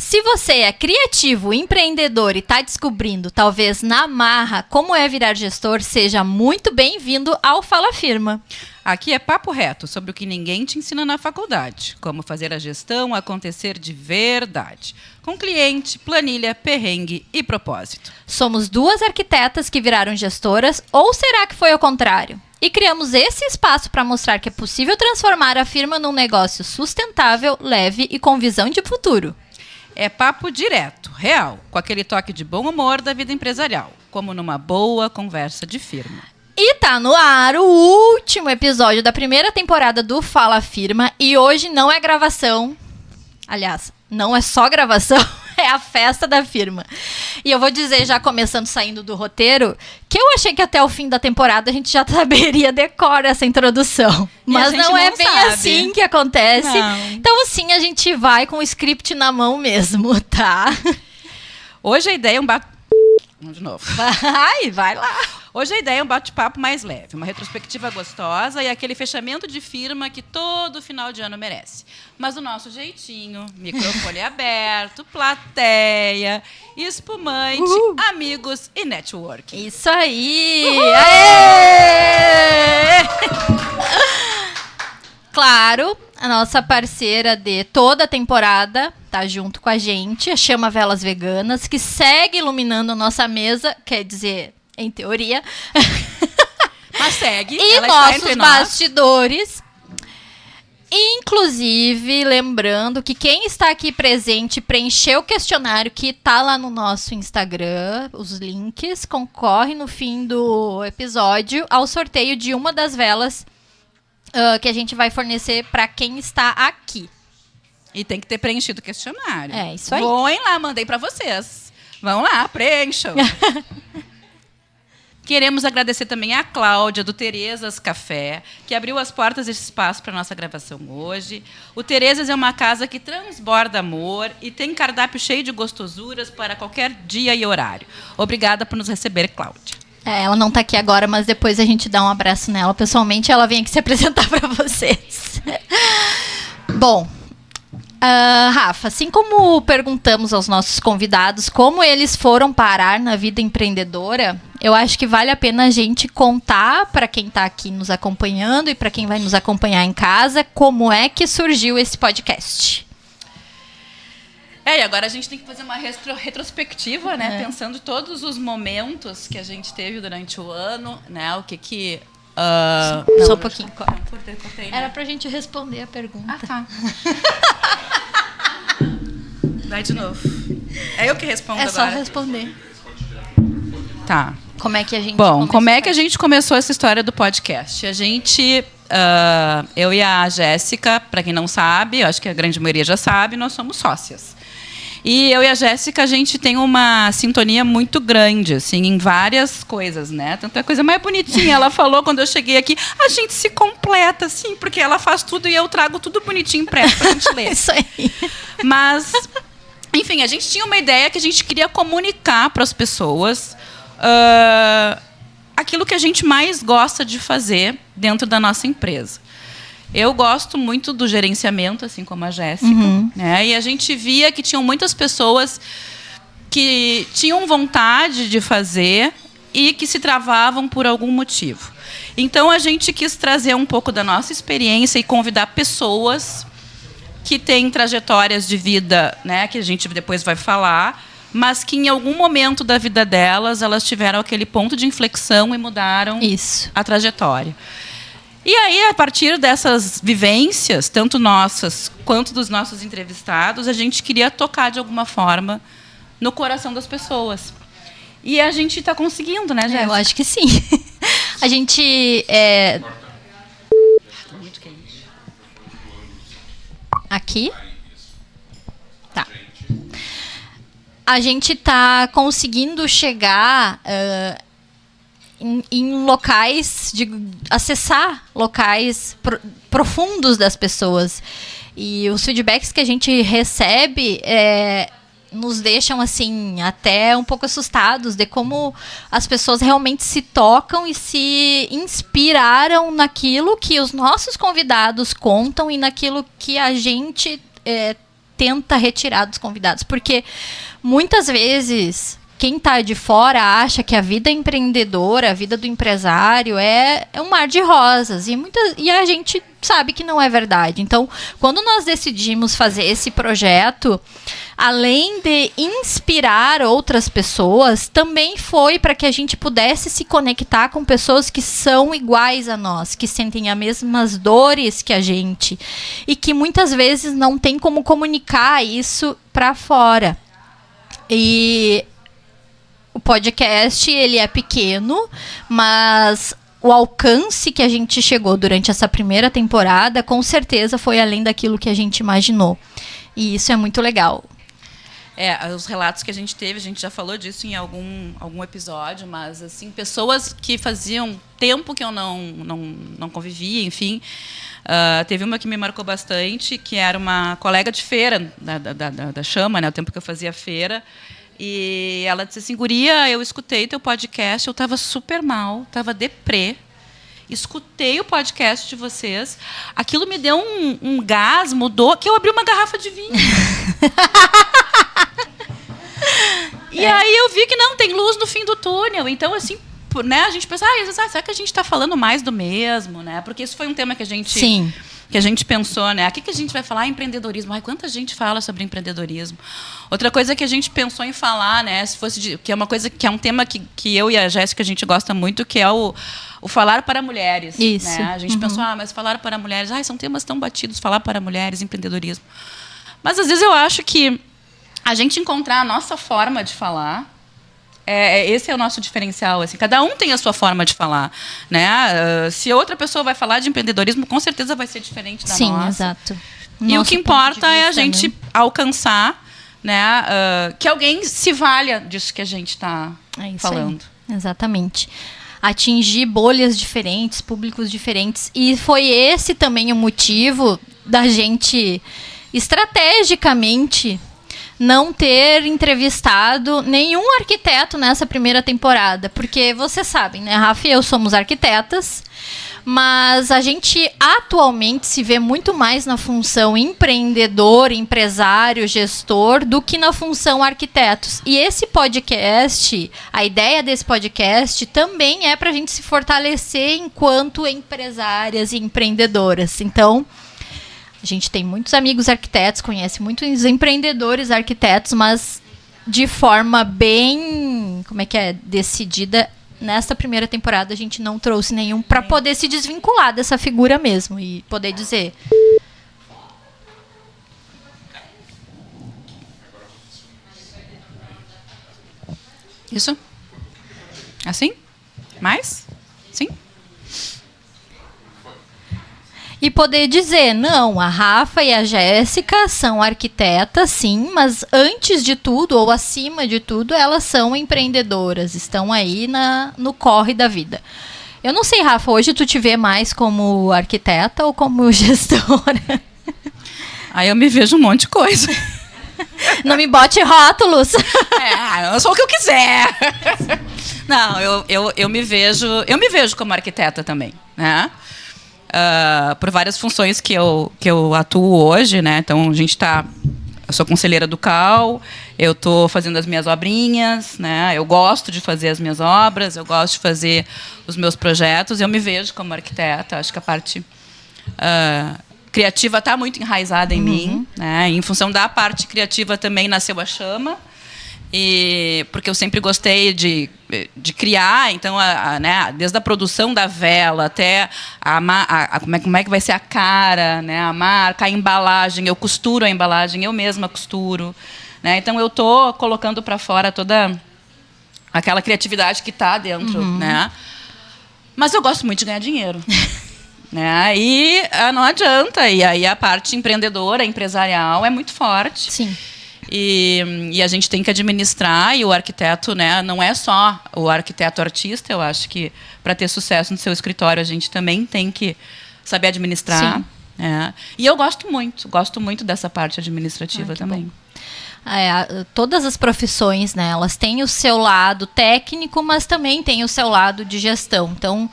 Se você é criativo, empreendedor e está descobrindo, talvez na marra, como é virar gestor, seja muito bem-vindo ao Fala Firma. Aqui é papo reto sobre o que ninguém te ensina na faculdade. Como fazer a gestão acontecer de verdade. Com cliente, planilha, perrengue e propósito. Somos duas arquitetas que viraram gestoras, ou será que foi ao contrário? E criamos esse espaço para mostrar que é possível transformar a firma num negócio sustentável, leve e com visão de futuro. É papo direto, real, com aquele toque de bom humor da vida empresarial, como numa boa conversa de firma. E tá no ar o último episódio da primeira temporada do Fala Firma. E hoje não é gravação. Aliás, não é só gravação, é a festa da firma. E eu vou dizer, já começando saindo do roteiro, que eu achei que até o fim da temporada a gente já saberia decor essa introdução. Mas não é bem assim que acontece. Não. Então, assim, a gente vai com o script na mão mesmo, tá? Hoje a ideia é Vamos de novo. Vai lá. Hoje a ideia é um bate-papo mais leve, uma retrospectiva gostosa e aquele fechamento de firma que todo final de ano merece. Mas do nosso jeitinho, microfone aberto, plateia, espumante, amigos e networking. Isso aí! Aê! Claro, a nossa parceira de toda a temporada tá junto com a gente, a Chama Velas Veganas, que segue iluminando a nossa mesa, quer dizer, em teoria. Mas segue. E ela nossos bastidores. Inclusive, lembrando que quem está aqui presente preencheu o questionário que tá lá no nosso Instagram, os links, concorre no fim do episódio ao sorteio de uma das velas que a gente vai fornecer para quem está aqui. E tem que ter preenchido o questionário. É, isso aí. Vão lá, mandei para vocês. Vão lá, preencham. Queremos agradecer também a Cláudia, do Terezas Café, que abriu as portas desse espaço para a nossa gravação hoje. O Terezas é uma casa que transborda amor e tem cardápio cheio de gostosuras para qualquer dia e horário. Obrigada por nos receber, Cláudia. Ela não está aqui agora, mas depois a gente dá um abraço nela. Pessoalmente, ela vem aqui se apresentar para vocês. Bom, Rafa, assim como perguntamos aos nossos convidados como eles foram parar na vida empreendedora, eu acho que vale a pena a gente contar para quem está aqui nos acompanhando e para quem vai nos acompanhar em casa como é que surgiu esse podcast. E agora a gente tem que fazer uma retrospectiva, né? Pensando todos os momentos que a gente teve durante o ano, né? O que... Só um pouquinho. Cortei, né? Era pra gente responder a pergunta. Tá. Vai de novo. É eu que respondo agora. É só responder. Tá. Como é que a gente como é que a gente começou essa história do podcast? A gente... eu e a Jéssica, para quem não sabe, eu acho que a grande maioria já sabe, nós somos sócias. E eu e a Jéssica, a gente tem uma sintonia muito grande, assim, em várias coisas, né? Tanto é a coisa mais bonitinha. Ela falou, quando eu cheguei aqui, a gente se completa, assim, porque ela faz tudo e eu trago tudo bonitinho impresso pra gente ler. Isso aí. Mas, enfim, a gente tinha uma ideia que a gente queria comunicar para as pessoas aquilo que a gente mais gosta de fazer dentro da nossa empresa. Eu gosto muito do gerenciamento, assim como a Jéssica, né? E a gente via que tinham muitas pessoas que tinham vontade de fazer e que se travavam por algum motivo. Então, a gente quis trazer um pouco da nossa experiência e convidar pessoas que têm trajetórias de vida, né, que a gente depois vai falar, mas que em algum momento da vida delas, elas tiveram aquele ponto de inflexão e mudaram a trajetória. E aí, a partir dessas vivências, tanto nossas quanto dos nossos entrevistados, a gente queria tocar, de alguma forma, no coração das pessoas. E a gente está conseguindo, né, Jéssica? Eu acho que sim. A gente... Muito quente. Aqui? Tá. A gente está conseguindo chegar... em locais, acessar locais profundos das pessoas. E os feedbacks que a gente recebe nos deixam assim até um pouco assustados de como as pessoas realmente se tocam e se inspiraram naquilo que os nossos convidados contam e naquilo que a gente tenta retirar dos convidados, porque muitas vezes quem está de fora acha que a vida empreendedora, a vida do empresário é um mar de rosas, e a gente sabe que não é verdade. Então, quando nós decidimos fazer esse projeto, além de inspirar outras pessoas, também foi para que a gente pudesse se conectar com pessoas que são iguais a nós, que sentem as mesmas dores que a gente, e que muitas vezes não tem como comunicar isso para fora. E o podcast, ele é pequeno, mas o alcance que a gente chegou durante essa primeira temporada, com certeza foi além daquilo que a gente imaginou. E isso é muito legal. Os relatos que a gente teve, a gente já falou disso em algum episódio, mas assim, pessoas que faziam tempo que eu não convivia, enfim. Teve uma que me marcou bastante, que era uma colega de feira da Chama, né, o tempo que eu fazia feira. E ela disse assim: guria, eu escutei teu podcast, eu estava super mal, estava deprê. Escutei o podcast de vocês, aquilo me deu um gás, mudou, que eu abri uma garrafa de vinho. E aí eu vi que não, tem luz no fim do túnel. Então, assim, né, a gente pensa, será que a gente está falando mais do mesmo? Né? Porque isso foi um tema que a gente... Sim. Que a gente pensou, né? O que a gente vai falar? Empreendedorismo. Quanta gente fala sobre empreendedorismo. Outra coisa que a gente pensou em falar, né? Que é uma coisa que é um tema que eu e a Jéssica a gente gosta muito, que é o falar para mulheres. Isso. Né? A gente pensou, mas falar para mulheres, são temas tão batidos, falar para mulheres, empreendedorismo. Mas às vezes eu acho que a gente encontrar a nossa forma de falar, esse é o nosso diferencial. Assim, cada um tem a sua forma de falar. Né? Se outra pessoa vai falar de empreendedorismo, com certeza vai ser diferente da nossa. Sim, exato. E o que importa é a gente alcançar, né, que alguém se valha disso que a gente está falando. Aí. Exatamente. Atingir bolhas diferentes, públicos diferentes. E foi esse também o motivo da gente, estrategicamente, não ter entrevistado nenhum arquiteto nessa primeira temporada. Porque vocês sabem, né? Rafa e eu somos arquitetas, mas a gente atualmente se vê muito mais na função empreendedor, empresário, gestor, do que na função arquitetos. E esse podcast, a ideia desse podcast também é para a gente se fortalecer enquanto empresárias e empreendedoras. Então, a gente tem muitos amigos arquitetos, conhece muitos empreendedores arquitetos, mas de forma bem, decidida. Nesta primeira temporada a gente não trouxe nenhum para poder se desvincular dessa figura mesmo e poder dizer. Isso? Assim? Mais? Sim? E poder dizer, não, a Rafa e a Jéssica são arquitetas, sim, mas antes de tudo, ou acima de tudo, elas são empreendedoras, estão aí no corre da vida. Eu não sei, Rafa, hoje tu te vê mais como arquiteta ou como gestora? Aí eu me vejo um monte de coisa. Não me bote rótulos. Eu sou o que eu quiser. Não, eu me vejo como arquiteta também, né? Por várias funções que eu atuo hoje, né? Então eu sou conselheira do CAL, eu estou fazendo as minhas obrinhas, né? Eu gosto de fazer as minhas obras, eu gosto de fazer os meus projetos, eu me vejo como arquiteta. Acho que a parte criativa está muito enraizada em mim, né? E em função da parte criativa também nasceu a Chama. Porque eu sempre gostei de criar, então, né, desde a produção da vela até como é que vai ser a cara, né, a marca, a embalagem, eu costuro a embalagem, eu mesma costuro, né, então eu estou colocando para fora toda aquela criatividade que está dentro, né, mas eu gosto muito de ganhar dinheiro. Né, e não adianta, e aí a parte empreendedora, empresarial é muito forte. Sim. E a gente tem que administrar, e o arquiteto, né, não é só o arquiteto artista. Eu acho que para ter sucesso no seu escritório a gente também tem que saber administrar. Né? E eu gosto muito dessa parte administrativa também. Todas as profissões, né, elas têm o seu lado técnico, mas também têm o seu lado de gestão. Então,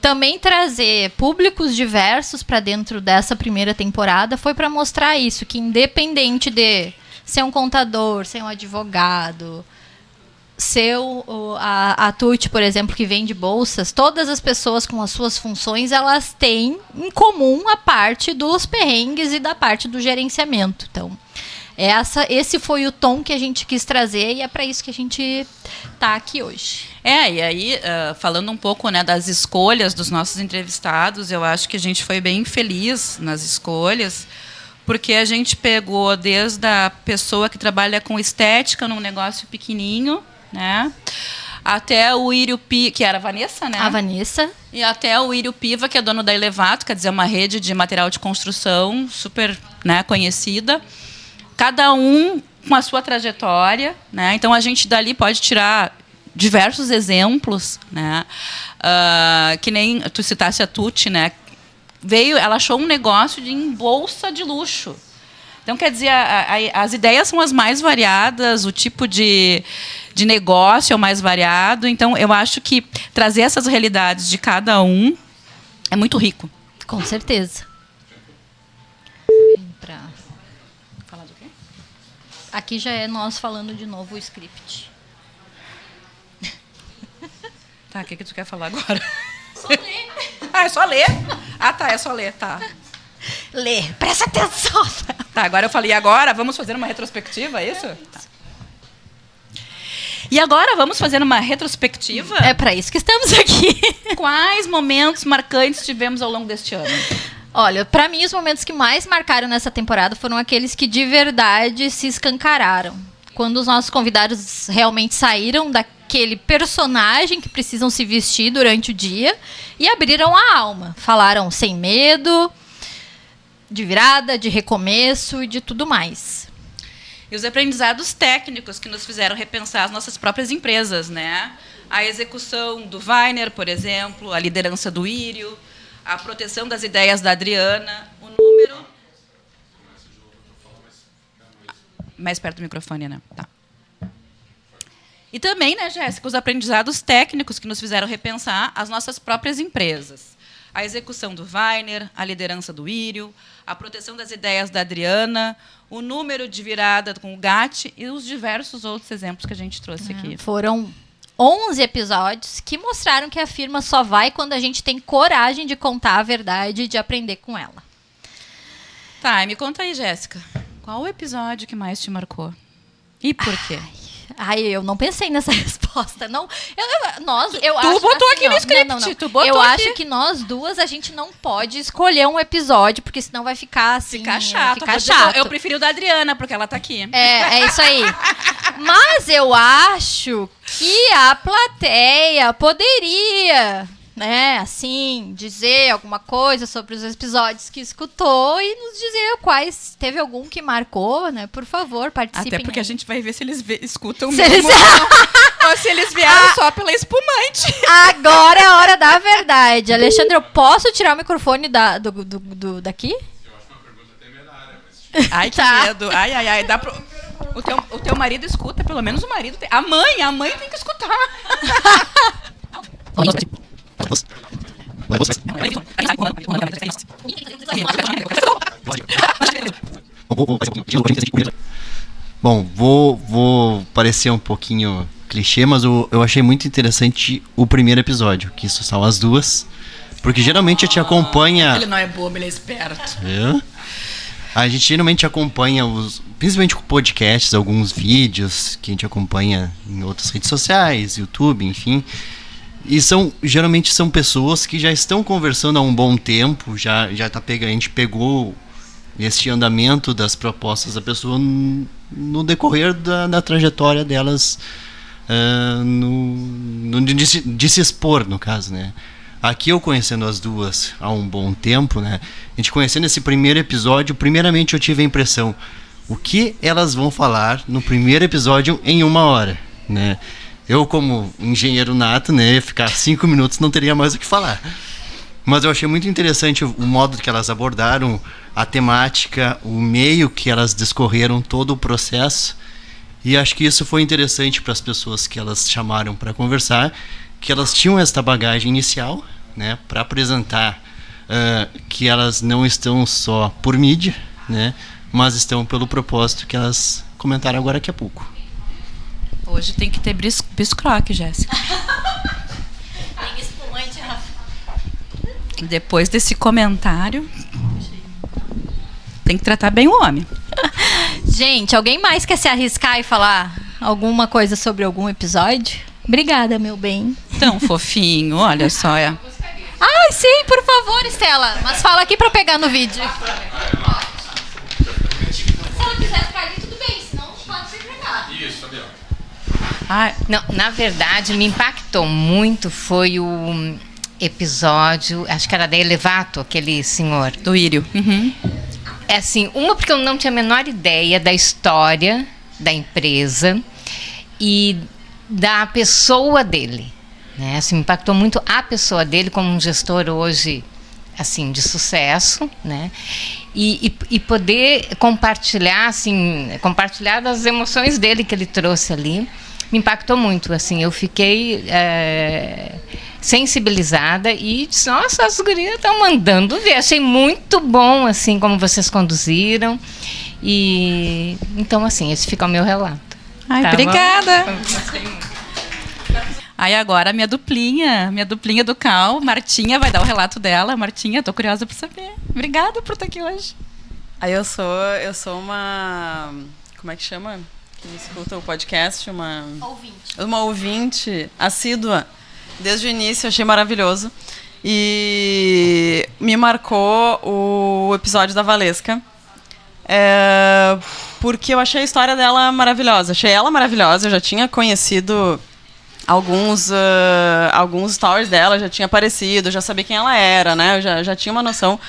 também trazer públicos diversos para dentro dessa primeira temporada foi para mostrar isso, que independente de ser um contador, ser um advogado, ser a Tuti, por exemplo, que vende bolsas, todas as pessoas com as suas funções, elas têm em comum a parte dos perrengues e da parte do gerenciamento. Então, esse foi o tom que a gente quis trazer e é para isso que a gente está aqui hoje. E aí, falando um pouco, né, das escolhas dos nossos entrevistados, eu acho que a gente foi bem feliz nas escolhas, porque a gente pegou desde a pessoa que trabalha com estética num negócio pequenininho, né, até o Írio Piva, que era a Vanessa, né? A Vanessa. E até o Írio Piva, que é dono da Elevato, quer dizer, uma rede de material de construção super, né, conhecida. Cada um com a sua trajetória, né? Então a gente dali pode tirar diversos exemplos, né? Que nem tu citasse a Tuti, né? Ela achou um negócio em bolsa de luxo. Então, quer dizer, as ideias são as mais variadas, o tipo de negócio é o mais variado. Então, eu acho que trazer essas realidades de cada um é muito rico. Com certeza. Falar do quê? Aqui já é nós falando de novo o script. Tá, o que tu quer falar agora? Só ler. É só ler? Ah, tá, é só ler, tá. Lê, presta atenção. Tá, agora eu falei, agora vamos fazer uma retrospectiva, é isso? Tá. E agora vamos fazer uma retrospectiva? É para isso que estamos aqui. Quais momentos marcantes tivemos ao longo deste ano? Olha, para mim os momentos que mais marcaram nessa temporada foram aqueles que de verdade se escancararam. Quando os nossos convidados realmente saíram daquele personagem que precisam se vestir durante o dia e abriram a alma. Falaram sem medo, de virada, de recomeço e de tudo mais. E os aprendizados técnicos que nos fizeram repensar as nossas próprias empresas, né? A execução do Weiner, por exemplo, a liderança do Írio, a proteção das ideias da Adriana, o número... Mais perto do microfone, né? Tá. E também, né, Jéssica, os aprendizados técnicos que nos fizeram repensar as nossas próprias empresas. A execução do Weiner, a liderança do Írio, a proteção das ideias da Adriana, o número de virada com o GAT e os diversos outros exemplos que a gente trouxe aqui. Foram 11 episódios que mostraram que a firma só vai quando a gente tem coragem de contar a verdade e de aprender com ela. Tá, e me conta aí, Jéssica. Qual o episódio que mais te marcou? E por quê? Ai, eu não pensei nessa resposta. Não, eu tu acho, botou assim, aqui no script. Não. Tu botou eu aqui. acho que nós duas, a gente não pode escolher um episódio, porque senão vai ficar assim... Ficar chato. Ficar chato. Eu preferi o da Adriana, porque ela tá aqui. É isso aí. Mas eu acho que a plateia poderia, né, assim, dizer alguma coisa sobre os episódios que escutou e nos dizer quais, teve algum que marcou, né? Por favor, participem. Até porque a gente vai ver se eles escutam se mesmo ou se eles vieram só pela espumante. Agora é a hora da verdade. Alexandre, eu posso tirar o microfone daqui? Eu acho que uma pergunta temerária, mas... Ai, que medo. Ai. Dá pro... o teu marido escuta, pelo menos o marido tem. A mãe tem que escutar. Bom, vou parecer um pouquinho clichê, mas eu achei muito interessante o primeiro episódio, que isso são as duas, porque geralmente a gente acompanha... Ele não é bobo, ele é esperto. A gente geralmente acompanha, principalmente com podcasts, alguns vídeos que a gente acompanha em outras redes sociais, YouTube, enfim... E geralmente são pessoas que já estão conversando há um bom tempo, a gente pegou esse andamento das propostas da pessoa no decorrer da trajetória delas, de se expor, no caso, né? Aqui eu conhecendo as duas há um bom tempo, né? A gente conhecendo esse primeiro episódio, primeiramente eu tive a impressão, o que elas vão falar no primeiro episódio em 1 hora, né? Eu, como engenheiro nato, né, ficar 5 minutos não teria mais o que falar. Mas eu achei muito interessante o modo que elas abordaram a temática, o meio que elas discorreram todo o processo. E acho que isso foi interessante para as pessoas que elas chamaram para conversar, que elas tinham esta bagagem inicial, né, para apresentar que elas não estão só por mídia, né, mas estão pelo propósito que elas comentaram agora daqui a pouco. Hoje tem que ter biscroque, Jéssica. Tem espumante, Rafa. Depois desse comentário, tem que tratar bem o homem. Gente, alguém mais quer se arriscar e falar alguma coisa sobre algum episódio? Obrigada, meu bem. Tão fofinho, olha só. Ai, sim, por favor, Estela. Mas fala aqui pra eu pegar no vídeo. Se ela quiser ficar ali, tudo bem. Senão, pode se pegar. Isso, Abel. Não, na verdade, me impactou muito foi o episódio, acho que era da Elevato, aquele senhor. Do Írio. Uhum. É assim, porque eu não tinha a menor ideia da história da empresa e da pessoa dele. Né? Assim, me impactou muito a pessoa dele como um gestor hoje, assim, de sucesso, né? E poder compartilhar, assim, compartilhar das emoções dele que ele trouxe ali, me impactou muito. Assim, eu fiquei sensibilizada e disse, nossa, as gurias estão mandando ver. Achei muito bom, assim, como vocês conduziram. E então, assim, esse fica o meu relato. Ai, Tá obrigada. bom? Gostei muito. Aí agora minha duplinha do Cal, Martinha, vai dar o relato dela. Martinha, tô curiosa por saber. Obrigada por estar aqui hoje. Aí eu sou uma... Como é que chama? Quem escuta o podcast? Uma ouvinte assídua. Desde o início, achei maravilhoso. E me marcou o episódio da Valesca. Porque eu achei a história dela maravilhosa. Achei ela maravilhosa. Eu já tinha conhecido alguns stories dela, já tinha aparecido, já sabia quem ela era, né? Eu já tinha uma noção.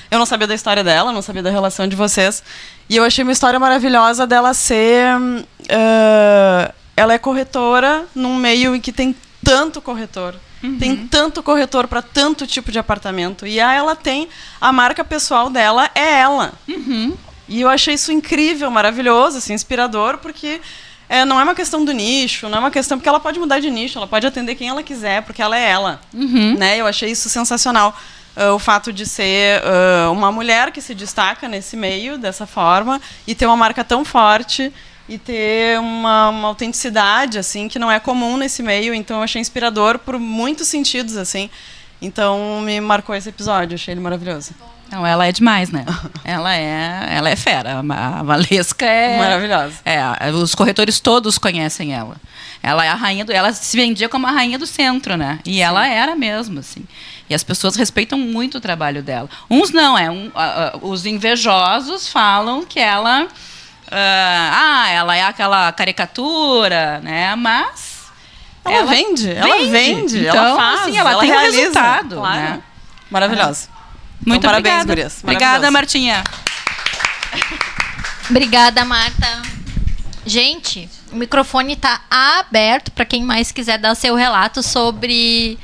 Eu não sabia da história dela, não sabia da relação de vocês. E eu achei uma história maravilhosa dela ser... ela é corretora num meio em que tem tanto corretor. Uhum. Tem tanto corretor para tanto tipo de apartamento. E ela tem... A marca pessoal dela é ela. Uhum. E eu achei isso incrível, maravilhoso, assim, inspirador, porque... não é uma questão do nicho, não é uma questão... Porque ela pode mudar de nicho, ela pode atender quem ela quiser, porque ela é ela. Uhum. Né? Eu achei isso sensacional. O fato de ser uma mulher que se destaca nesse meio, dessa forma, e ter uma marca tão forte, e ter uma autenticidade, assim, que não é comum nesse meio. Então, eu achei inspirador por muitos sentidos, assim. Então, me marcou esse episódio, achei ele maravilhoso. Não, ela é demais, né? ela é fera. A Valesca é... Maravilhosa. Os corretores todos conhecem ela. Ela é a rainha ela se vendia como a rainha do centro, né? E Sim. Ela era mesmo, assim. E as pessoas respeitam muito o trabalho dela. Uns não, os invejosos falam que ela... ela é aquela caricatura, né? Mas... Ela vende. Então, ela faz, assim, ela tem realiza, um resultado. Claro. Né? Maravilhosa. Muito então, parabéns, obrigada. gurias. Obrigada, Martinha. Obrigada, Marta. Gente, o microfone está aberto para quem mais quiser dar seu relato sobre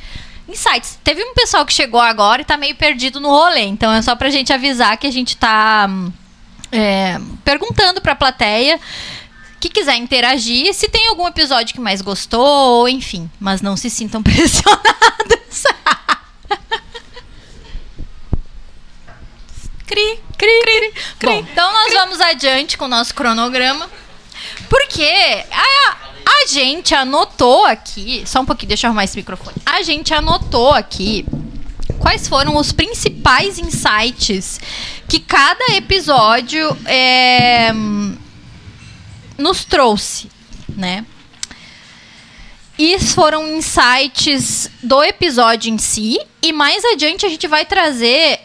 insights. Teve um pessoal que chegou agora e está meio perdido no rolê, então é só para a gente avisar que a gente está perguntando para a plateia que quiser interagir, se tem algum episódio que mais gostou, enfim, mas não se sintam pressionados. Cri. Bom, então nós vamos adiante com o nosso cronograma, porque a gente anotou aqui, só um pouquinho, deixa eu arrumar esse microfone. A gente anotou aqui quais foram os principais insights que cada episódio nos trouxe, né? E foram insights do episódio em si, e mais adiante a gente vai trazer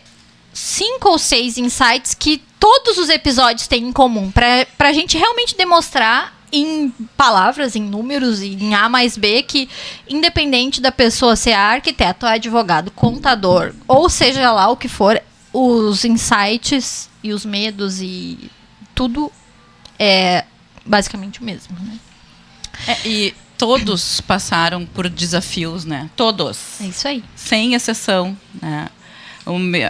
5 ou 6 insights que todos os episódios têm em comum, pra gente realmente demonstrar em palavras, em números, em A mais B, que independente da pessoa ser arquiteto, advogado, contador, ou seja lá o que for, os insights e os medos e tudo é basicamente o mesmo, né? E todos passaram por desafios, né? Todos. É isso aí. Sem exceção, né?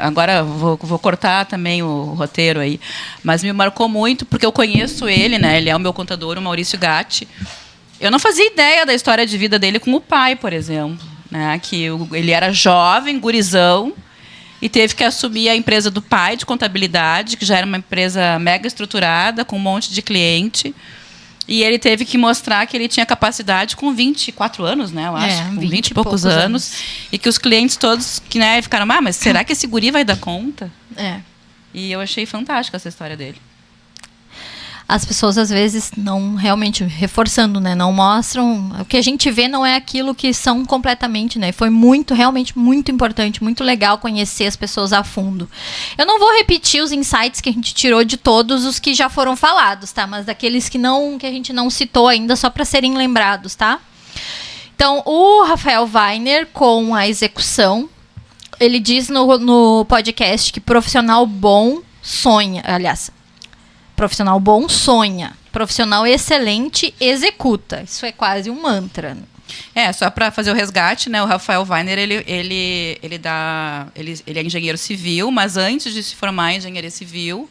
Agora vou cortar também o roteiro aí, mas me marcou muito porque eu conheço ele, né? Ele é o meu contador, o Maurício Gatti. Eu não fazia ideia da história de vida dele com o pai, por exemplo, né? Que ele era jovem, gurizão, e teve que assumir a empresa do pai de contabilidade, que já era uma empresa mega estruturada, com um monte de cliente. E ele teve que mostrar que ele tinha capacidade com 24 anos, né? Eu acho, com 20 e poucos anos. E que os clientes todos que, né, ficaram, mas será que esse guri vai dar conta? E eu achei fantástica essa história dele. As pessoas, às vezes, não realmente, reforçando, né? Não mostram... O que a gente vê não é aquilo que são completamente, né? Foi realmente muito importante, muito legal conhecer as pessoas a fundo. Eu não vou repetir os insights que a gente tirou de todos os que já foram falados, tá? Mas daqueles que a gente não citou ainda, só para serem lembrados, tá? Então, o Rafael Weiner, com a execução, ele diz no podcast que profissional bom sonha... Aliás... Profissional bom sonha. Profissional excelente executa. Isso é quase um mantra. Só para fazer o resgate, né? O Rafael Weiner, ele é engenheiro civil, mas antes de se formar em engenharia civil,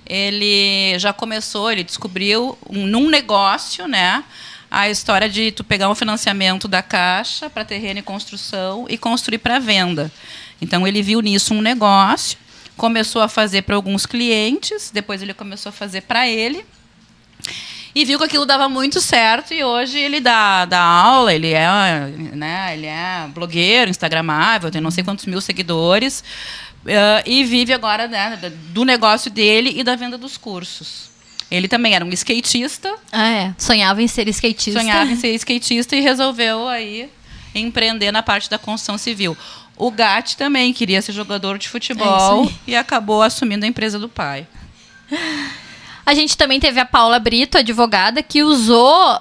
ele já começou, ele descobriu num negócio, né? A história de tu pegar um financiamento da Caixa para terreno e construção e construir para venda. Então, ele viu nisso um negócio, começou a fazer para alguns clientes, depois ele começou a fazer para ele, e viu que aquilo dava muito certo, e hoje ele dá aula, ele é blogueiro, instagramável, tem não sei quantos mil seguidores, e vive agora, né, do negócio dele e da venda dos cursos. Ele também era um skatista. Sonhava em ser skatista. Sonhava em ser skatista e resolveu aí empreender na parte da construção civil. O Gatti também queria ser jogador de futebol e acabou assumindo a empresa do pai. A gente também teve a Paula Brito, advogada, que usou,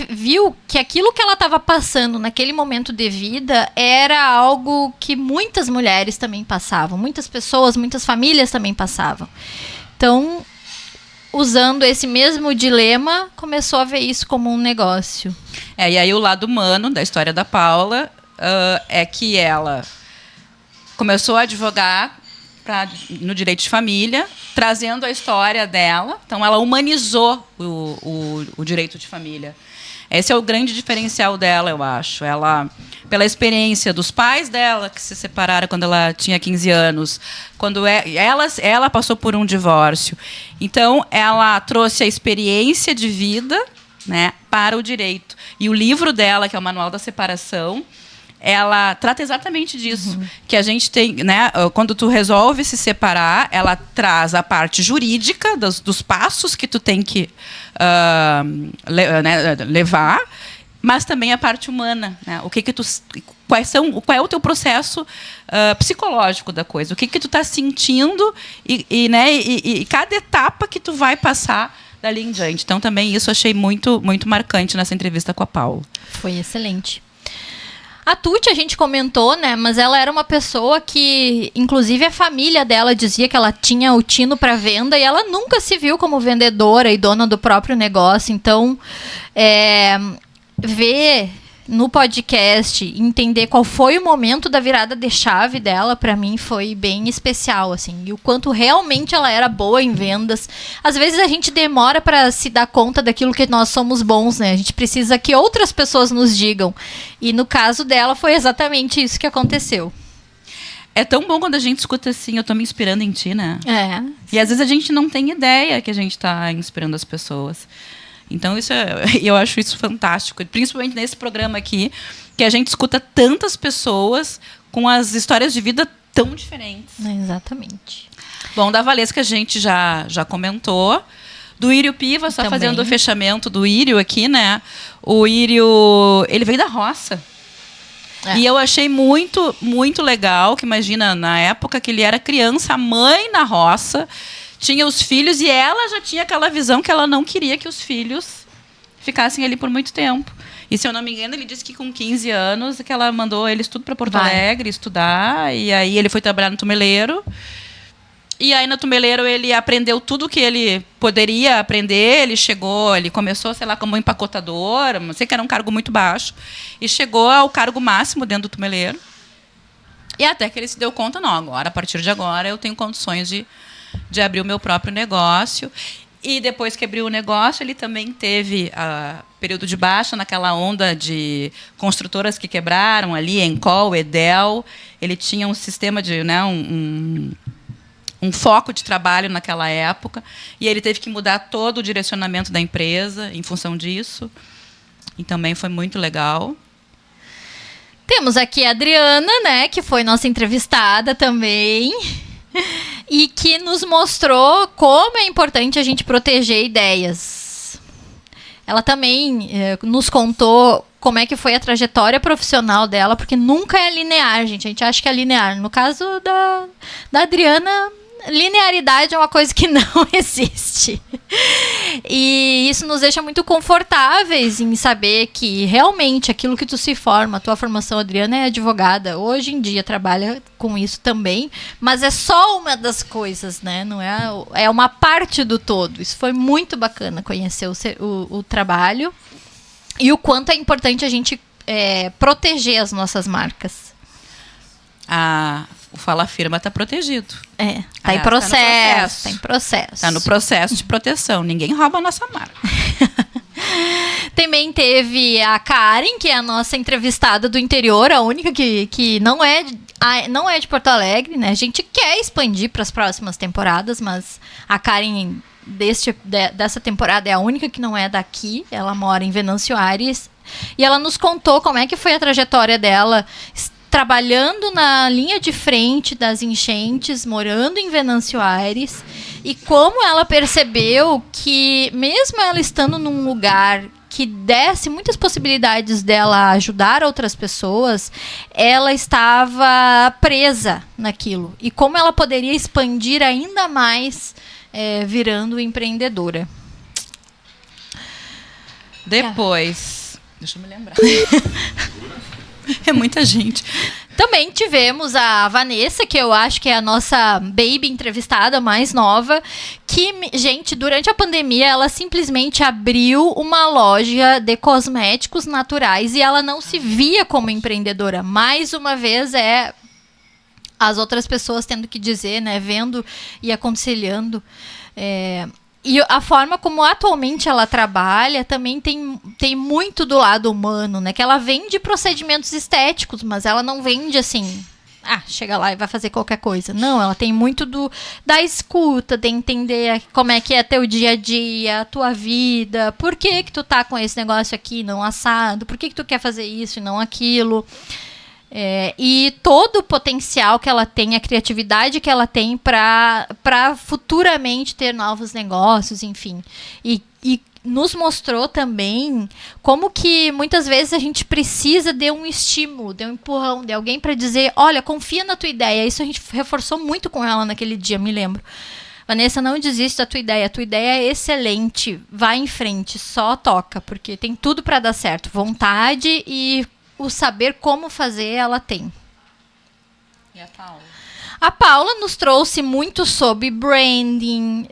viu que aquilo que ela estava passando naquele momento de vida era algo que muitas mulheres também passavam, muitas pessoas, muitas famílias também passavam. Então, usando esse mesmo dilema, começou a ver isso como um negócio. E aí o lado humano da história da Paula é que ela começou a advogar no direito de família, trazendo a história dela. Então, ela humanizou o direito de família. Esse é o grande diferencial dela, eu acho. Ela, pela experiência dos pais dela, que se separaram quando ela tinha 15 anos, quando ela passou por um divórcio. Então, ela trouxe a experiência de vida, né, para o direito. E o livro dela, que é o Manual da Separação, ela trata exatamente disso. Que a gente tem, né, quando tu resolve se separar, ela traz a parte jurídica dos passos que tu tem que levar, mas também a parte humana, né? Qual é o teu processo psicológico da coisa? O que tu está sentindo e cada etapa que tu vai passar dali em diante. Então, também isso eu achei muito, muito marcante nessa entrevista com a Paula. Foi excelente. A Tuti a gente comentou, né? Mas ela era uma pessoa que, inclusive, a família dela dizia que ela tinha o tino para venda e ela nunca se viu como vendedora e dona do próprio negócio. Então, ver no podcast, entender qual foi o momento da virada de chave dela, para mim foi bem especial, assim, e o quanto realmente ela era boa em vendas. Às vezes a gente demora para se dar conta daquilo que nós somos bons, né? A gente precisa que outras pessoas nos digam. E no caso dela foi exatamente isso que aconteceu. É tão bom quando a gente escuta assim, eu tô me inspirando em ti, né? E às vezes a gente não tem ideia que a gente tá inspirando as pessoas. Então, eu acho isso fantástico, principalmente nesse programa aqui, que a gente escuta tantas pessoas com as histórias de vida tão diferentes. Exatamente. Bom, da Valesca a gente já comentou. Do Írio Piva, só também. Fazendo o fechamento do Írio aqui, né? O Írio, ele veio da roça. E eu achei muito, muito legal, que imagina, na época que ele era criança, a mãe na roça, tinha os filhos e ela já tinha aquela visão que ela não queria que os filhos ficassem ali por muito tempo. E, se eu não me engano, ele disse que com 15 anos que ela mandou eles tudo para Porto Alegre estudar. E aí ele foi trabalhar no Tumeleiro. E aí no Tumeleiro ele aprendeu tudo que ele poderia aprender. Ele começou, sei lá, como empacotador, não sei, que era um cargo muito baixo. E chegou ao cargo máximo dentro do Tumeleiro. E até que ele se deu conta, não, agora, a partir de agora, eu tenho condições de abrir o meu próprio negócio. E depois que abriu o negócio, ele também teve período de baixa naquela onda de construtoras que quebraram ali, Encol, Edel. Ele tinha um sistema de, né, um foco de trabalho naquela época, e ele teve que mudar todo o direcionamento da empresa em função disso. E também foi muito legal. Temos aqui a Adriana, né, que foi nossa entrevistada também, e que nos mostrou como é importante a gente proteger ideias. Ela também nos contou como é que foi a trajetória profissional dela, porque nunca é linear, gente. A gente acha que é linear. No caso da Adriana, linearidade é uma coisa que não existe. E isso nos deixa muito confortáveis em saber que realmente aquilo que tu se forma, a tua formação, Adriana, é advogada. Hoje em dia trabalha com isso também, mas é só uma das coisas, né? Não é uma parte do todo. Isso foi muito bacana conhecer o trabalho e o quanto é importante a gente proteger as nossas marcas. O Fala Firma está protegido. Tá em processo. Tá em processo. Está no processo de proteção. Ninguém rouba a nossa marca. Também teve a Karen, que é a nossa entrevistada do interior, a única que não é de Porto Alegre, né? A gente quer expandir para as próximas temporadas, mas a Karen dessa temporada é a única que não é daqui. Ela mora em Venâncio Aires. E ela nos contou como é que foi a trajetória dela trabalhando na linha de frente das enchentes, morando em Venâncio Aires, e como ela percebeu que, mesmo ela estando num lugar que desse muitas possibilidades dela ajudar outras pessoas, ela estava presa naquilo. E como ela poderia expandir ainda mais virando empreendedora. Depois... Deixa eu me lembrar. É muita gente. Também tivemos a Vanessa, que eu acho que é a nossa baby entrevistada mais nova, que, gente, durante a pandemia, ela simplesmente abriu uma loja de cosméticos naturais e ela não se via como empreendedora. Mais uma vez, as outras pessoas tendo que dizer, né, vendo e aconselhando. E a forma como atualmente ela trabalha também tem muito do lado humano, né? Que ela vende procedimentos estéticos, mas ela não vende assim, chega lá e vai fazer qualquer coisa. Não, ela tem muito da escuta, de entender como é que é teu dia a dia, a tua vida, por que tu tá com esse negócio aqui, não assado, por que tu quer fazer isso e não aquilo. E todo o potencial que ela tem, a criatividade que ela tem para futuramente ter novos negócios, enfim. E nos mostrou também como que muitas vezes a gente precisa de um estímulo, de um empurrão, de alguém para dizer, olha, confia na tua ideia. Isso a gente reforçou muito com ela naquele dia, me lembro. Vanessa, não desiste da tua ideia. A tua ideia é excelente. Vai em frente, só toca, porque tem tudo para dar certo. Vontade e o saber como fazer, ela tem. E a Paula? A Paula nos trouxe muito sobre branding,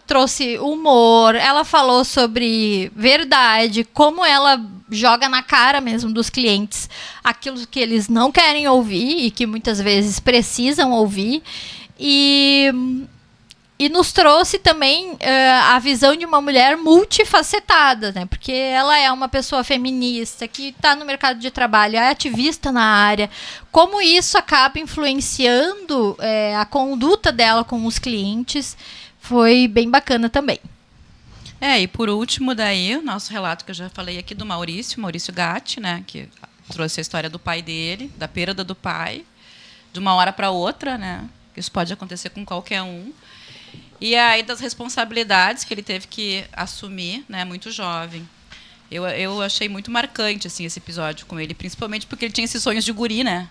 trouxe humor, ela falou sobre verdade, como ela joga na cara mesmo dos clientes aquilo que eles não querem ouvir e que muitas vezes precisam ouvir. E nos trouxe também a visão de uma mulher multifacetada, né? Porque ela é uma pessoa feminista, que está no mercado de trabalho, é ativista na área. Como isso acaba influenciando a conduta dela com os clientes, foi bem bacana também. E por último, daí, o nosso relato que eu já falei aqui do Maurício Gatti, né? Que trouxe a história do pai dele, da perda do pai, de uma hora para outra, né? Isso pode acontecer com qualquer um. E aí das responsabilidades que ele teve que assumir, né, muito jovem. Eu achei muito marcante assim, esse episódio com ele, principalmente porque ele tinha esses sonhos de guri, né?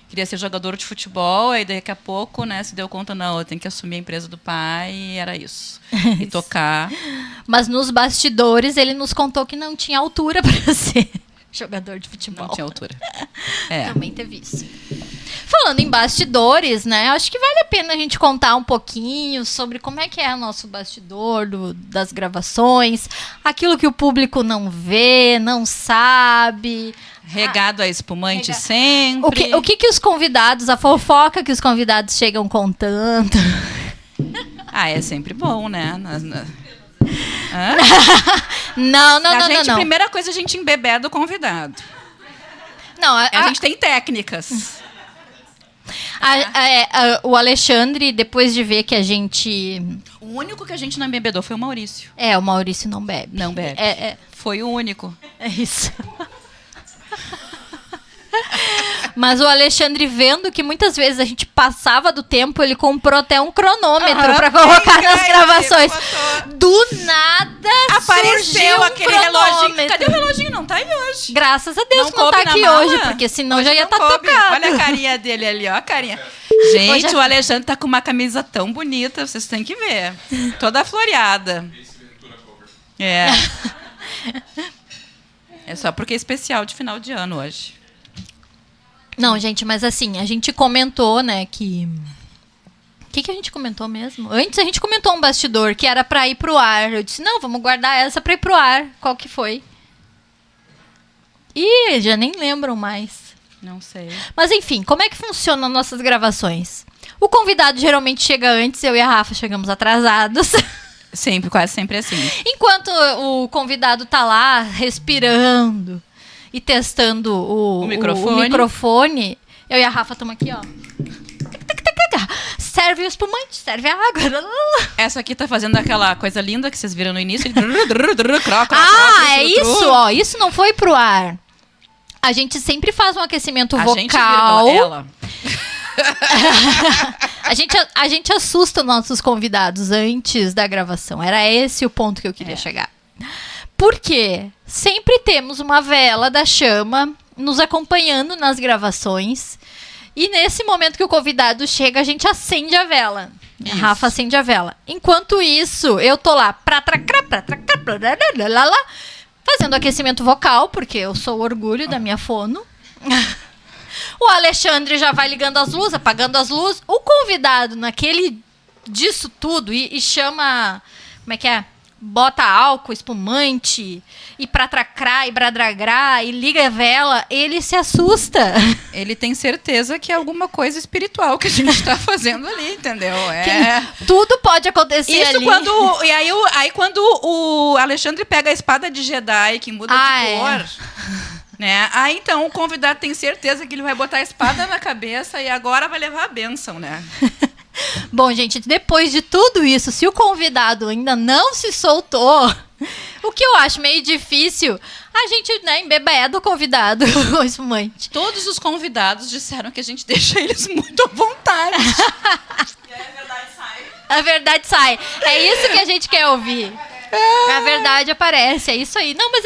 Queria ser jogador de futebol, aí daqui a pouco, né, se deu conta, não, eu tenho que assumir a empresa do pai, e era isso. E tocar. Mas nos bastidores ele nos contou que não tinha altura para ser jogador de futebol. Não tinha altura. Também teve isso. Falando em bastidores, né? Acho que vale a pena a gente contar um pouquinho sobre como é que é o nosso bastidor das gravações, aquilo que o público não vê, não sabe. Regado a espumante sempre. O que os convidados, a fofoca que os convidados chegam contando. É sempre bom, né? Hã? Não. Primeira coisa, a gente embebeda o convidado. Não, A gente tem técnicas. o Alexandre, depois de ver que a gente... O único que a gente não embebedou foi o Maurício. O Maurício não bebe. Não bebe. Foi o único. É isso. Mas o Alexandre, vendo que muitas vezes a gente passava do tempo, ele comprou até um cronômetro pra colocar nas gravações. Do nada apareceu surgiu aquele reloginho. Cadê o reloginho? Não tá aí hoje. Graças a Deus Não que não tá coube na aqui mala? hoje, porque senão Hoje já ia não estar coube. tocado. Olha a carinha dele ali, ó, a carinha. Gente, Hoje o Alexandre tá com uma camisa tão bonita, vocês têm que ver. Toda floreada. É. É só porque é especial de final de ano hoje. Não, gente, mas assim, a gente comentou, né, que... O que a gente comentou mesmo? Antes a gente comentou um bastidor que era pra ir pro ar. Eu disse, não, vamos guardar essa pra ir pro ar. Qual que foi? Ih, já nem lembram mais. Não sei. Mas enfim, como é que funcionam nossas gravações? O convidado geralmente chega antes, eu e a Rafa chegamos atrasados. Sempre, quase sempre assim. Enquanto o convidado tá lá respirando e testando o microfone, eu e a Rafa estamos aqui, ó. Serve o espumante, serve a água. Essa aqui tá fazendo aquela coisa linda que vocês viram no início. É isso, ó. Isso não foi pro ar. A gente sempre faz um aquecimento vocal. Ela. A gente assusta nossos convidados antes da gravação. Era esse o ponto que eu queria chegar. Porque sempre temos uma vela da chama nos acompanhando nas gravações. E nesse momento que o convidado chega, a gente acende a vela. A Rafa acende a vela. Enquanto isso, eu tô lá fazendo aquecimento vocal, porque eu sou o orgulho da minha fono. O Alexandre já vai ligando as luzes, apagando as luzes. O convidado, naquele disso tudo, e chama... Como é que é? Bota álcool, espumante, e pratracrá, e bradragrá, e liga a vela, ele se assusta. Ele tem certeza que é alguma coisa espiritual que a gente tá fazendo ali, entendeu? Tudo pode acontecer isso ali. Aí quando o Alexandre pega a espada de Jedi, que muda de cor... Né? Aí então o convidado tem certeza que ele vai botar a espada na cabeça e agora vai levar a bênção, né? Bom, gente, depois de tudo isso, se o convidado ainda não se soltou, o que eu acho meio difícil, a gente, né, embebeda o convidado, o espumante. Todos os convidados disseram que a gente deixa eles muito à vontade. E aí a verdade sai. A verdade sai. É isso que a gente quer ouvir. A verdade aparece, é isso aí. Não, mas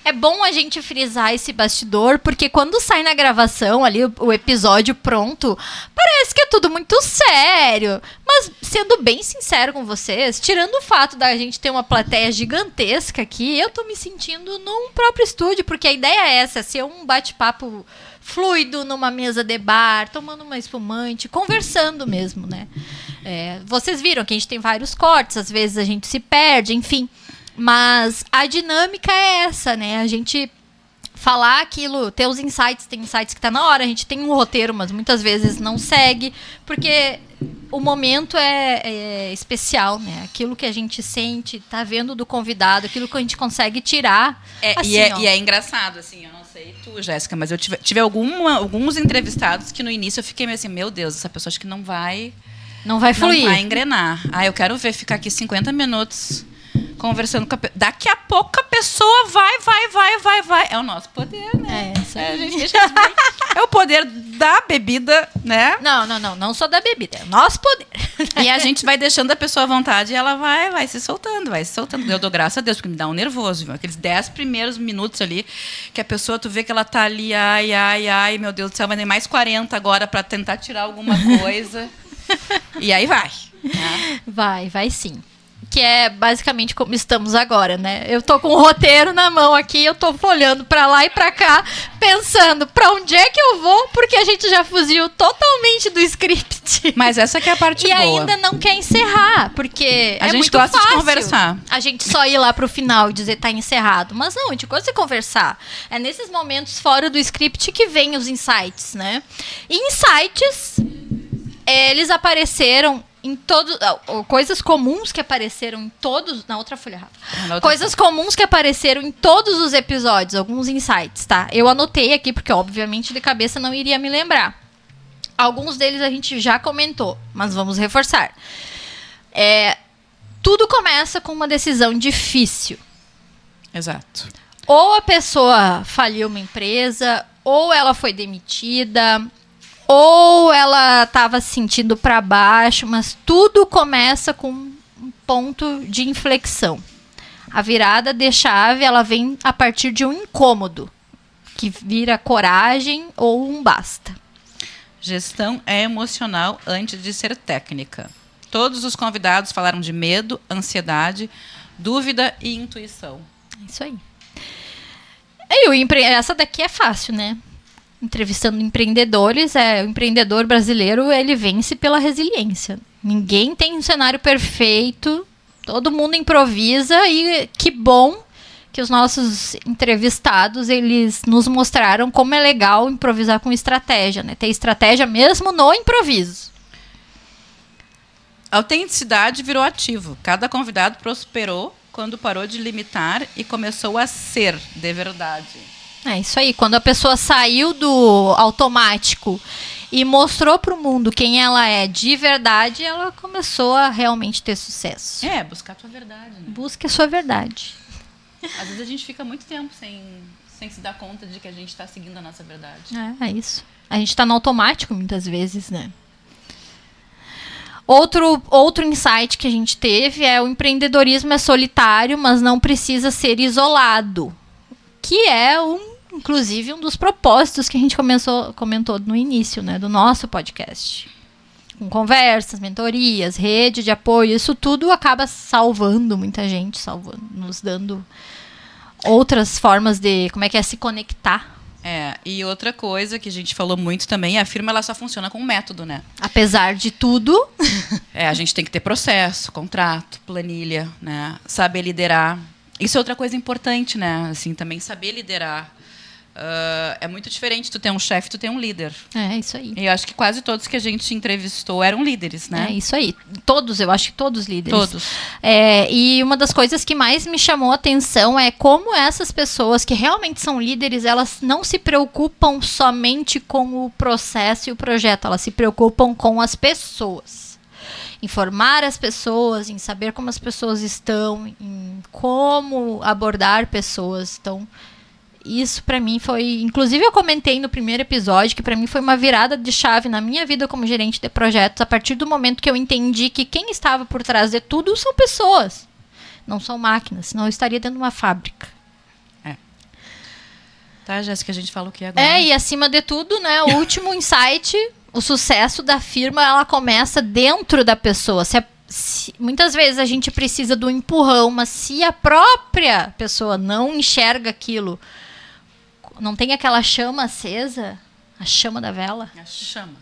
é bom a gente frisar esse bastidor, porque quando sai na gravação ali, o episódio pronto, parece que é tudo muito sério. Mas, sendo bem sincero com vocês, tirando o fato da gente ter uma plateia gigantesca aqui, eu tô me sentindo num próprio estúdio, porque a ideia é essa, ser um bate-papo fluido numa mesa de bar, tomando uma espumante, conversando mesmo, né? Vocês viram que a gente tem vários cortes, às vezes a gente se perde, enfim... Mas a dinâmica é essa, né? A gente falar aquilo, ter os insights, tem insights que tá na hora, a gente tem um roteiro, mas muitas vezes não segue, porque o momento é especial, né? Aquilo que a gente sente, tá vendo do convidado, aquilo que a gente consegue tirar. E é engraçado, assim, eu não sei tu, Jéssica, mas eu tive alguns entrevistados que no início eu fiquei meio assim, meu Deus, essa pessoa acho que não vai fluir. Não vai engrenar. Eu quero ver ficar aqui 50 minutos... conversando com a pessoa. Daqui a pouco a pessoa vai. É o nosso poder, né? Isso aí. A gente deixa bem. É o poder da bebida, né? Não só da bebida, é o nosso poder. E a gente vai deixando a pessoa à vontade e ela vai se soltando. Eu dou graças a Deus, porque me dá um nervoso, viu? Aqueles 10 primeiros minutos ali, que a pessoa, tu vê que ela tá ali, ai, meu Deus do céu, vai ter mais 40 agora pra tentar tirar alguma coisa. E aí vai. Né? Vai sim. Que é basicamente como estamos agora, né? Eu tô com o roteiro na mão aqui, eu tô olhando pra lá e pra cá, pensando pra onde é que eu vou, porque a gente já fugiu totalmente do script. Mas essa que é a parte boa. E ainda não quer encerrar, porque a gente muito gosta fácil de conversar. a gente só ir lá pro final e dizer tá encerrado. Mas não, a gente gosta de conversar. É nesses momentos fora do script que vem os insights, né? E insights, eles apareceram em todos... Coisas comuns que apareceram em todos... Na outra folha, Rafa. Na outra Coisas comuns que apareceram em todos os episódios, alguns insights, tá? Eu anotei aqui, porque obviamente de cabeça não iria me lembrar. Alguns deles a gente já comentou, mas vamos reforçar. Tudo começa com uma decisão difícil. Exato. Ou a pessoa faliu uma empresa, ou ela foi demitida, ou ela estava se sentindo para baixo, mas tudo começa com um ponto de inflexão. A virada de chave, ela vem a partir de um incômodo, que vira coragem ou um basta. Gestão é emocional antes de ser técnica. Todos os convidados falaram de medo, ansiedade, dúvida e intuição. É isso aí. Essa daqui é fácil, né? Entrevistando empreendedores, o empreendedor brasileiro, ele vence pela resiliência. Ninguém tem um cenário perfeito, todo mundo improvisa e que bom que os nossos entrevistados, eles nos mostraram como é legal improvisar com estratégia, né? Ter estratégia mesmo no improviso. Autenticidade virou ativo. Cada convidado prosperou quando parou de limitar e começou a ser de verdade. É isso aí. Quando a pessoa saiu do automático e mostrou para o mundo quem ela é de verdade, ela começou a realmente ter sucesso. Buscar a tua verdade, né? Busque a sua verdade. Às vezes a gente fica muito tempo sem se dar conta de que a gente está seguindo a nossa verdade. É isso. A gente está no automático muitas vezes, né? Outro insight que a gente teve o empreendedorismo é solitário, mas não precisa ser isolado. Que é, inclusive, um dos propósitos que a gente comentou no início, né, do nosso podcast. Com conversas, mentorias, rede de apoio, isso tudo acaba salvando muita gente, nos dando outras formas de, se conectar. E outra coisa que a gente falou muito também, a firma ela só funciona com um método, né? Apesar de tudo. A gente tem que ter processo, contrato, planilha, né? Saber liderar. Isso é outra coisa importante, né? Assim, também saber liderar. É muito diferente tu ter um chefe, tu ter um líder. É isso aí. E eu acho que quase todos que a gente entrevistou eram líderes, né? É isso aí. Eu acho que todos líderes. Todos. E uma das coisas que mais me chamou a atenção é como essas pessoas que realmente são líderes, elas não se preocupam somente com o processo e o projeto, elas se preocupam com as pessoas. Informar as pessoas, em saber como as pessoas estão, em como abordar pessoas. Então, isso pra mim foi... Inclusive eu comentei no primeiro episódio que pra mim foi uma virada de chave na minha vida como gerente de projetos, a partir do momento que eu entendi que quem estava por trás de tudo são pessoas, não são máquinas, senão eu estaria dentro de uma fábrica. Tá, Jéssica, a gente fala o que agora? E acima de tudo, né, o último insight, o sucesso da firma, ela começa dentro da pessoa. Muitas vezes a gente precisa do empurrão, mas se a própria pessoa não enxerga aquilo, não tem aquela chama acesa, a chama da vela, A chama.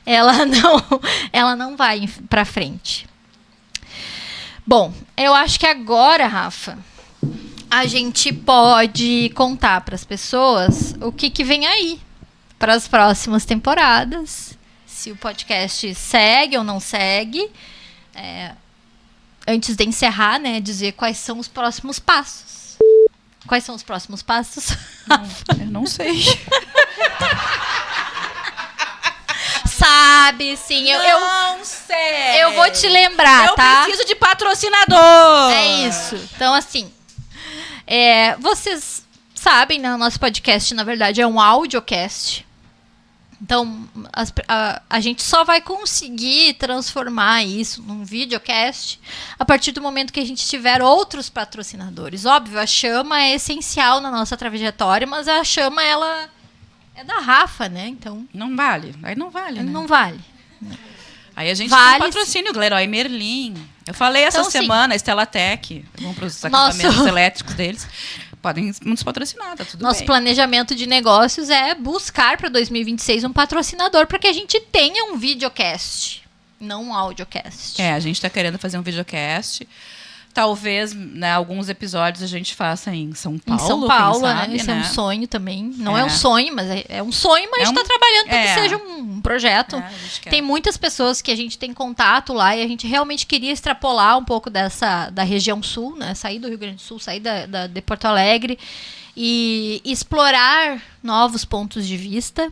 ela não vai para frente. Bom, eu acho que agora, Rafa, a gente pode contar para as pessoas o que vem aí para as próximas temporadas, se o podcast segue ou não segue. Antes de encerrar, né, dizer quais são os próximos passos. Quais são os próximos passos? Eu não sei. Sabe, sim. Não sei. Eu vou te lembrar, tá? Eu preciso de patrocinador. É isso. Então, assim, vocês sabem, né, o nosso podcast, na verdade, é um audiocast. Então, a gente só vai conseguir transformar isso num videocast a partir do momento que a gente tiver outros patrocinadores. Óbvio, a chama é essencial na nossa trajetória, mas a chama, ela é da Rafa, né? Então, Não vale. Aí não vale, né? não vale. Aí a gente Vale, tem patrocínio, Leroy Merlin. Eu falei essa Então, semana, Estelatec. Vamos para os Nosso- equipamentos elétricos deles. Podem nos patrocinar, tá tudo Nosso bem. planejamento de negócios é buscar para 2026 um patrocinador para que a gente tenha um videocast, não um audiocast. A gente está querendo fazer um videocast. talvez, né, alguns episódios a gente faça em São Paulo. Em São Paulo, quem sabe, né? Isso é um sonho também. Não é, É. um sonho, mas é um sonho, mas a gente tá trabalhando para que seja um projeto. A gente quer. Tem muitas pessoas que a gente tem contato lá e a gente realmente queria extrapolar um pouco da região sul, né? Sair do Rio Grande do Sul, sair de Porto Alegre e explorar novos pontos de vista.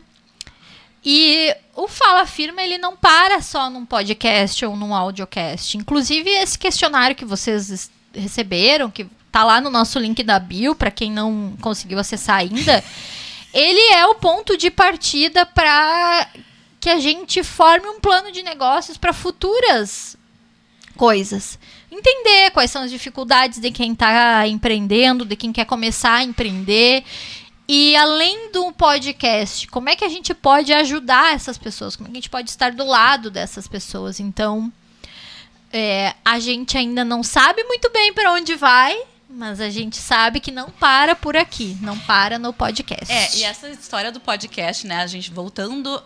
E o Fala Firma, ele não para só num podcast ou num audiocast. Inclusive, esse questionário que vocês receberam, que tá lá no nosso link da bio, para quem não conseguiu acessar ainda, ele é o ponto de partida para que a gente forme um plano de negócios para futuras coisas. Entender quais são as dificuldades de quem está empreendendo, de quem quer começar a empreender. E além do podcast, como é que a gente pode ajudar essas pessoas? Como é que a gente pode estar do lado dessas pessoas? Então, a gente ainda não sabe muito bem para onde vai, mas a gente sabe que não para por aqui, não para no podcast. E essa história do podcast, né? A gente voltando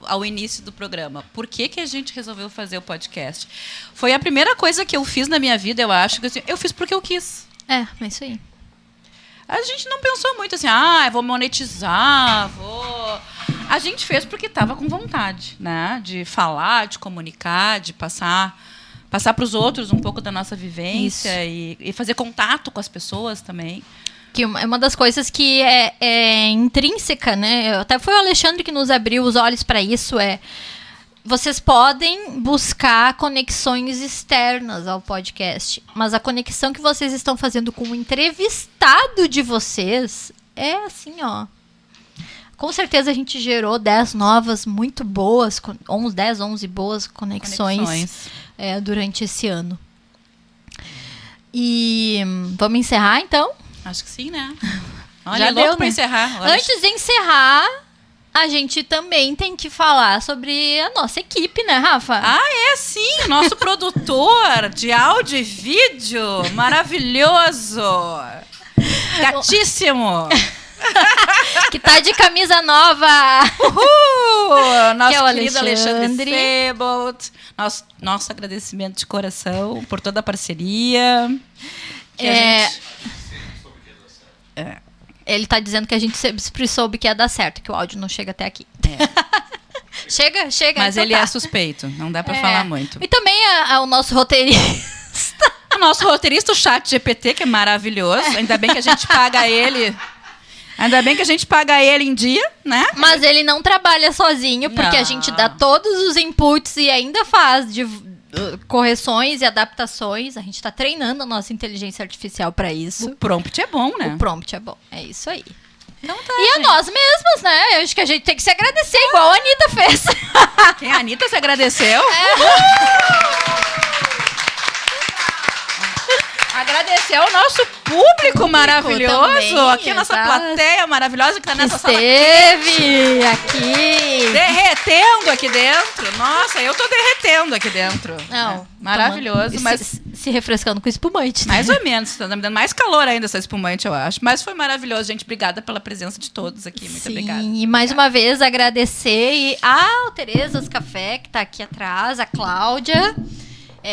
ao início do programa. Por que a gente resolveu fazer o podcast? Foi a primeira coisa que eu fiz na minha vida, eu acho. Que assim, eu fiz porque eu quis. É isso aí. A gente não pensou muito assim, vou monetizar, A gente fez porque estava com vontade, né? De falar, de comunicar, de passar para os outros um pouco da nossa vivência e fazer contato com as pessoas também. Que é uma das coisas que é intrínseca, né? Até foi o Alexandre que nos abriu os olhos para isso, vocês podem buscar conexões externas ao podcast, mas a conexão que vocês estão fazendo com o entrevistado de vocês é assim, ó. Com certeza a gente gerou 10 novas, muito boas, 11 boas conexões. Durante esse ano. E vamos encerrar, então? Acho que sim, né? Já Olha, deu, louco pra né? encerrar. Antes de encerrar, a gente também tem que falar sobre a nossa equipe, né, Rafa? Sim, nosso produtor de áudio e vídeo maravilhoso. Gatíssimo. Que tá de camisa nova. Uhul! Nosso Que é o querido Alexandre Alexandre. Sebold. Nosso agradecimento de coração por toda a parceria. Que a gente... Ele tá dizendo que a gente sempre soube que ia dar certo, que o áudio não chega até aqui. Chega. Mas então ele tá. é suspeito, não dá pra falar muito. E também o nosso roteirista. O nosso roteirista, o ChatGPT, que é maravilhoso. Ainda bem que a gente paga ele. Ainda bem que a gente paga ele em dia, né? Mas ele não trabalha sozinho, porque a gente dá todos os inputs e ainda faz correções e adaptações. A gente tá treinando a nossa inteligência artificial para isso. O prompt é bom, né? O prompt é bom. É isso aí. Então tá, E a nós mesmos, né? Eu acho que a gente tem que se agradecer, igual a Anitta fez. Quem? A Anitta se agradeceu? Agradecer ao nosso público maravilhoso. também, Aqui a nossa exato. plateia maravilhosa que tá nessa sala. Esteve aqui. Derretendo aqui dentro. Nossa, eu tô derretendo aqui dentro. Não, Maravilhoso, tomando- mas se refrescando com espumante. né? mais ou menos. Tá me dando mais calor ainda essa espumante, eu acho. Mas foi maravilhoso, gente. Obrigada pela presença de todos aqui. Muito Sim, obrigada. e mais uma vez agradecer ao Terezas Café, que tá aqui atrás, a Cláudia.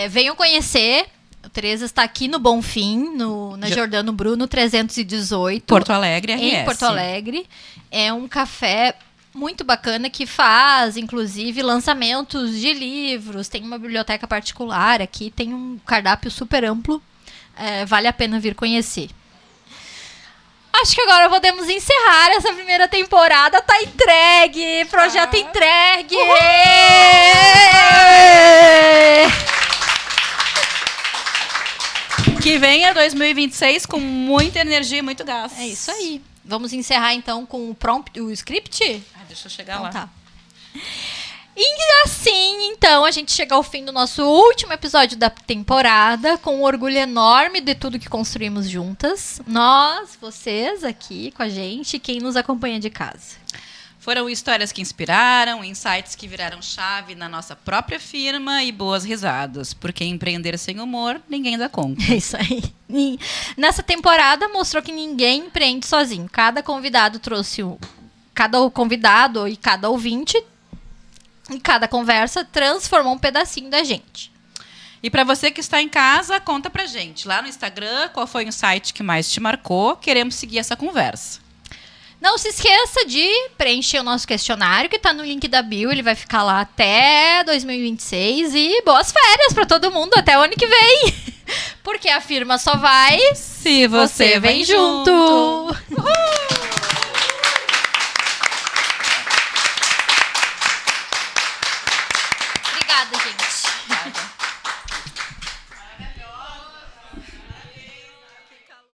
Venham conhecer. O Terezas está aqui no Bonfim, na Jordano Bruno 318. Porto Alegre, RS. Em Porto Alegre. É um café muito bacana que faz, inclusive, lançamentos de livros. Tem uma biblioteca particular aqui, tem um cardápio super amplo. Vale a pena vir conhecer. Acho que agora podemos encerrar essa primeira temporada. Tá entregue! Projeto entregue! Que venha 2026 com muita energia e muito gás. É isso aí. Vamos encerrar então com o script? Deixa eu chegar Então lá. tá. E assim, então, a gente chega ao fim do nosso último episódio da temporada, com um orgulho enorme de tudo que construímos juntas. Nós, vocês aqui com a gente, quem nos acompanha de casa. Foram histórias que inspiraram, insights que viraram chave na nossa própria firma e boas risadas. Porque empreender sem humor, ninguém dá conta. É isso aí. E nessa temporada mostrou que ninguém empreende sozinho. Cada convidado cada convidado e cada ouvinte, em cada conversa, transformou um pedacinho da gente. E para você que está em casa, conta pra gente lá no Instagram qual foi o site que mais te marcou. Queremos seguir essa conversa. Não se esqueça de preencher o nosso questionário, que tá no link da bio. Ele vai ficar lá até 2026. E boas férias para todo mundo até o ano que vem. Porque a firma só vai Se você vem junto. Uhul!